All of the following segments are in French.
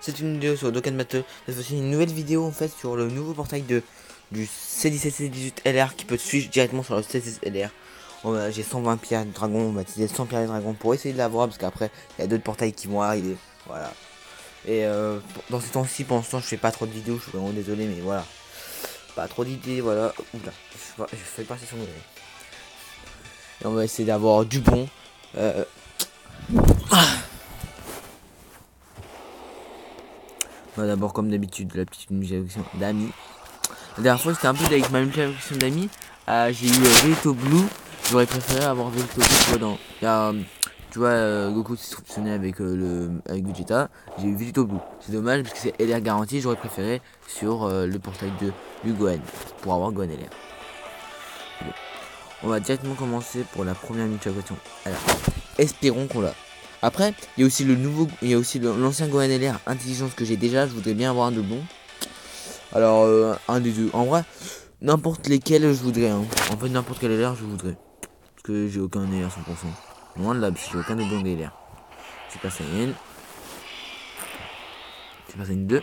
c'est une vidéo sur Dokkan Battle. Cette fois-ci une nouvelle vidéo en fait sur le nouveau portail du C17 C18 LR qui peut suivre directement sur le C16 LR. J'ai 120 pierres de dragon, on va utiliser 100 pierres de dragon pour essayer de l'avoir parce qu'après il y a d'autres portails qui vont arriver. Voilà. Et dans ces temps-ci, pour l'instant, je fais pas trop de vidéos, je suis vraiment désolé, mais voilà. Pas trop d'idées, voilà. Oula, je fais passer son mauvais. Et on va essayer d'avoir du bon. D'abord, comme d'habitude, la petite multiplication d'amis. La dernière fois, c'était un peu avec ma multiplication d'amis. J'ai eu Velito Blue. J'aurais préféré avoir Velito Blue, tu vois, dans. Il y a, tu vois, Goku s'est fonctionné avec, avec Vegeta. J'ai eu Velito Blue. C'est dommage parce que c'est LR garanti. J'aurais préféré sur le portail du Gohan pour avoir Gohan LR. Bon. On va directement commencer pour la première multiplication. Alors, espérons qu'on l'a. Après, il y a aussi le nouveau, il y a aussi l'ancien Gohan LR intelligence que j'ai déjà. Je voudrais bien avoir un de bon. Alors, un des deux. En vrai, n'importe lesquels je voudrais. Hein. En fait, n'importe quel LR je voudrais. Parce que j'ai aucun LR 100%. Loin de là, parce que j'ai aucun de bon LR. Super Saiyan. Super Saiyan 2.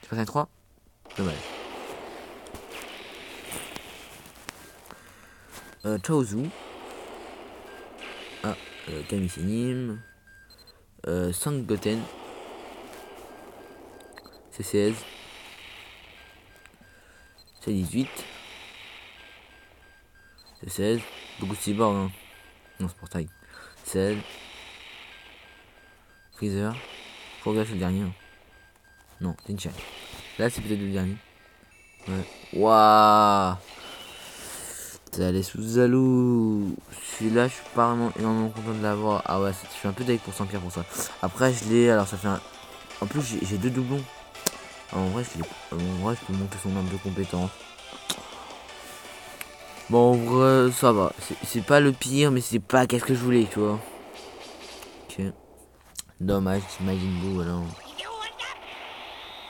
Super Saiyan 3. Dommage. Chaozu. Ah, Kamisenim. Sangoten. C16. C18. C16. Beaucoup de cyborgs, hein. Non, c'est portail. 16. Freezer. Faut regarder le dernier. Hein. Non, Tenchan. Là, c'est peut-être le dernier. Ouais. Waouh. Allez sous Zalou. Celui-là, je suis pas vraiment énormément content de l'avoir. Ah ouais, je suis un peu d'avec pour 100 pierres pour ça. Après, je l'ai. Alors, ça fait un. En plus, j'ai deux doublons. En vrai, je peux monter son nombre de compétences. Bon, en vrai, ça va. C'est pas le pire, mais c'est pas qu'est-ce que je voulais, tu vois. Ok. Dommage, Majin Buu, alors.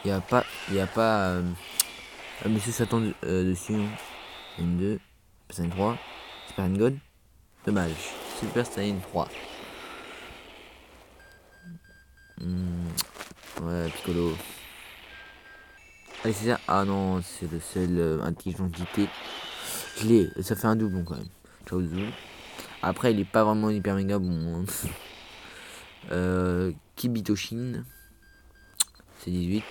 Il y a pas Monsieur Satan dessus. Hein. Une 2, Super Saiyan 3, Super Saiyan God. Dommage. Super Saiyan 3. Ouais, Piccolo. Allez, c'est ça. Ah non, c'est le seul intelligence JT. Je l'ai, ça fait un doublon quand même. Ciao Zou. Après, il est pas vraiment hyper méga bon. Kibitoshin. C'est 18.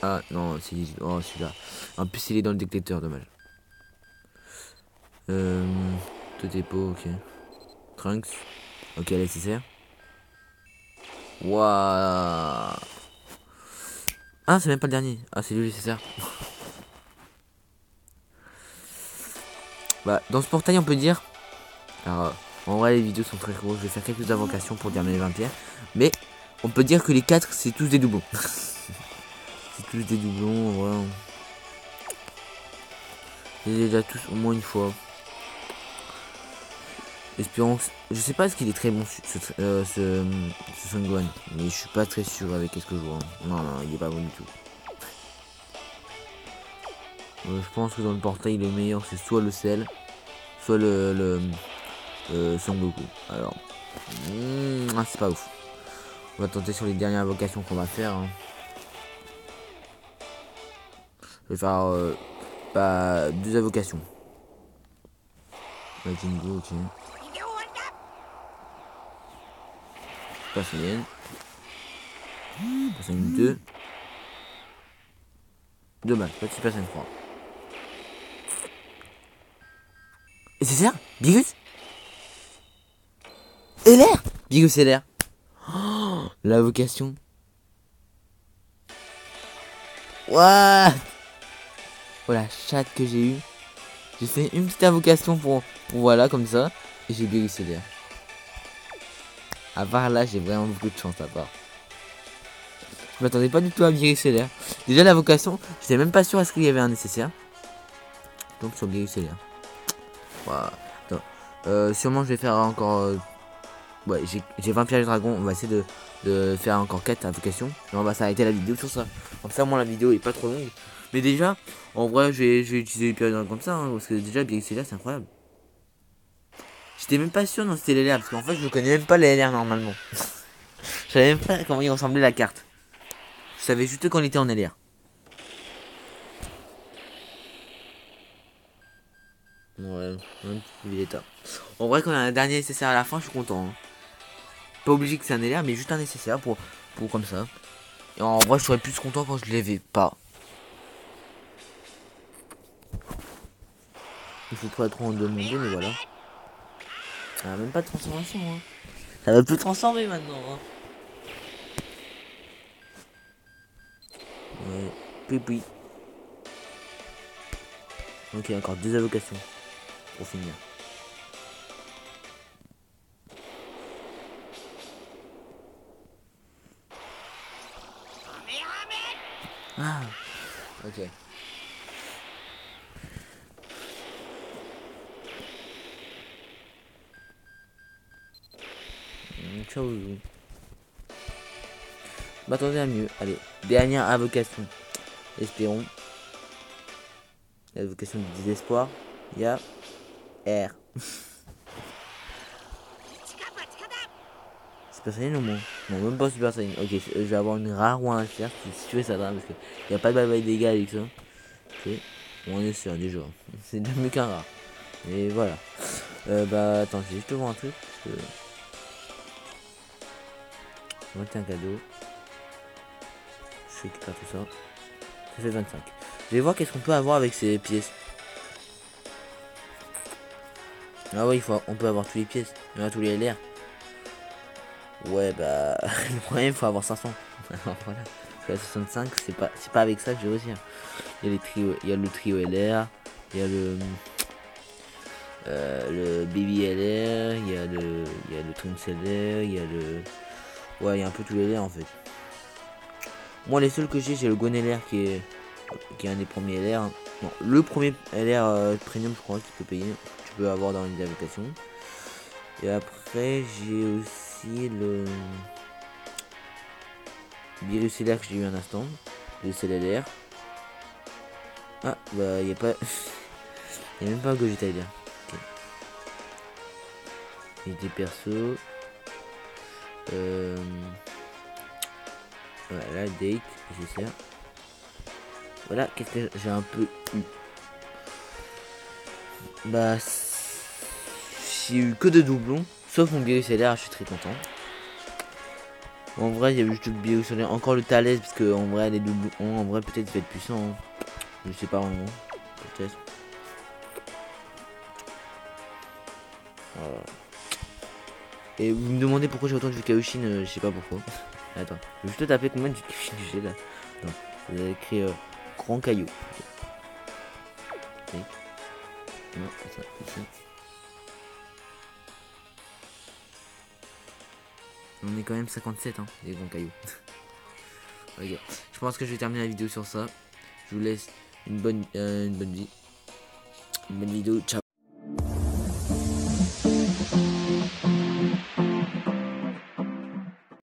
Ah non, c'est 18. Oh, celui-là. En plus, il est dans le détecteur, dommage. Totepo, ok. Trunks. Ok, nécessaire. Waouh. Ah, c'est même pas le dernier. Ah, c'est lui nécessaire. Bah, dans ce portail, on peut dire. Alors, en vrai, les vidéos sont très courtes. Je vais faire quelques invocations pour dire mes 20 pierres. Mais, on peut dire que les 4, c'est tous des doublons. C'est tous des doublons, voilà. Je les ai déjà tous au moins une fois. Espérons que... Je sais pas ce qu'il est très bon ce Son Gohan. Mais je suis pas très sûr avec ce que je vois. Non, non, il est pas bon du tout. Je pense que dans le portail, le meilleur, c'est soit le sel, soit le Son Goku. Alors, c'est pas ouf. On va tenter sur les dernières invocations qu'on va faire. Hein. Je vais faire 2 invocations. Majin Buu, ok. Super Saiyan. Super Saiyan 2. Dommage, pas de Super Saiyan 3. Et c'est ça Bigus LR Bigus LR. Oh, la vocation. What? Oh la chatte que j'ai eu. J'ai fait une petite invocation pour voilà comme ça. Et j'ai Bigus LR. À part là, j'ai vraiment beaucoup de chance à part. Je m'attendais pas du tout à Bigus LR. Déjà la vocation, j'étais même pas sûr à ce qu'il y avait un nécessaire. Donc sur Bigus LR. Voilà. Sûrement je vais faire encore... ouais, j'ai 20 pierres de dragon. On va essayer de faire encore 4 invocations. Et on va s'arrêter la vidéo sur ça. Comme ça, moi, la vidéo est pas trop longue. Mais déjà, en vrai, je vais utiliser les pierres de dragon comme ça. Hein, parce que déjà, BXLR, c'est incroyable. J'étais même pas sûr dans c'était les LR. Parce qu'en fait, je ne connais même pas les LR normalement. Je savais même pas comment il ressemblait la carte. Je savais juste quand il était en LR. Ouais, un petit Villetta. En vrai, quand on a un dernier nécessaire à la fin, je suis content. Hein. Pas obligé que c'est un LR, mais juste un nécessaire pour comme ça. Et en vrai, je serais plus content quand je l'avais pas. Il faut pas trop en demander, mais voilà. Ça a même pas de transformation. Hein. Ça va plus transformer maintenant. Hein. Ouais. Pipi. Ok, encore 2 invocations pour finir. Ah, ok. Ciao. M'attendez à mieux. Allez, dernière invocation. Espérons. L'invocation du désespoir. Il y a R. Super Saiyan au moins. Non, même pas Super Saiyan. Ok, je vais avoir une rare ou un faire si tu veux ça va parce que il n'y a pas de bye-bye dégâts avec ça. Ok. Bon, on est sûr déjà. C'est déjà mieux qu'un rare. Et voilà. Bah attends, je vais juste te voir un truc. Parce que... on va mettre un cadeau. Je récupère tout ça. Ça fait 25. Je vais voir qu'est-ce qu'on peut avoir avec ces pièces. Ah ouais, on peut avoir tous les pièces. Il y en a tous les LR. Ouais, bah, le problème, il faut avoir 500. Alors voilà. Je suis à 65, c'est pas avec ça que je vais réussir. Il y a les trios, il y a le trio LR, il y a le baby LR, il y a le Twins LR, il y a le, ouais, il y a un peu tous les LR en fait. Moi, les seuls que j'ai le Gon LR qui est un des premiers LR. Non, le premier LR premium, je crois, que tu peux payer, tu peux avoir dans les applications. Et après, j'ai aussi le virus LR que j'ai eu un instant, le CLLR. Ah, bah, y a pas. Y a même pas un Gogeta LR. Ok. Et des persos. Voilà, date, nécessaire. Voilà, qu'est-ce que j'ai un peu eu. Bah, j'ai eu que de doublons. Sauf mon virus LR, je suis très content. En vrai, il y avait juste le virus LR. Encore le Thales, parce que en vrai, les doublons, en vrai, peut-être il va être puissant. Hein. Je sais pas vraiment. Peut-être. Voilà. Et vous me demandez pourquoi j'ai autant de Kaioshin, je sais pas pourquoi. Attends, je vais juste taper combien de Kaioshin j'ai là. Non, vous avez écrit grand caillou. Okay. Non, ça, ici. On est quand même 57, hein, les grands cailloux. Ok, je pense que je vais terminer la vidéo sur ça. Je vous laisse une bonne vie. Une bonne vidéo, ciao.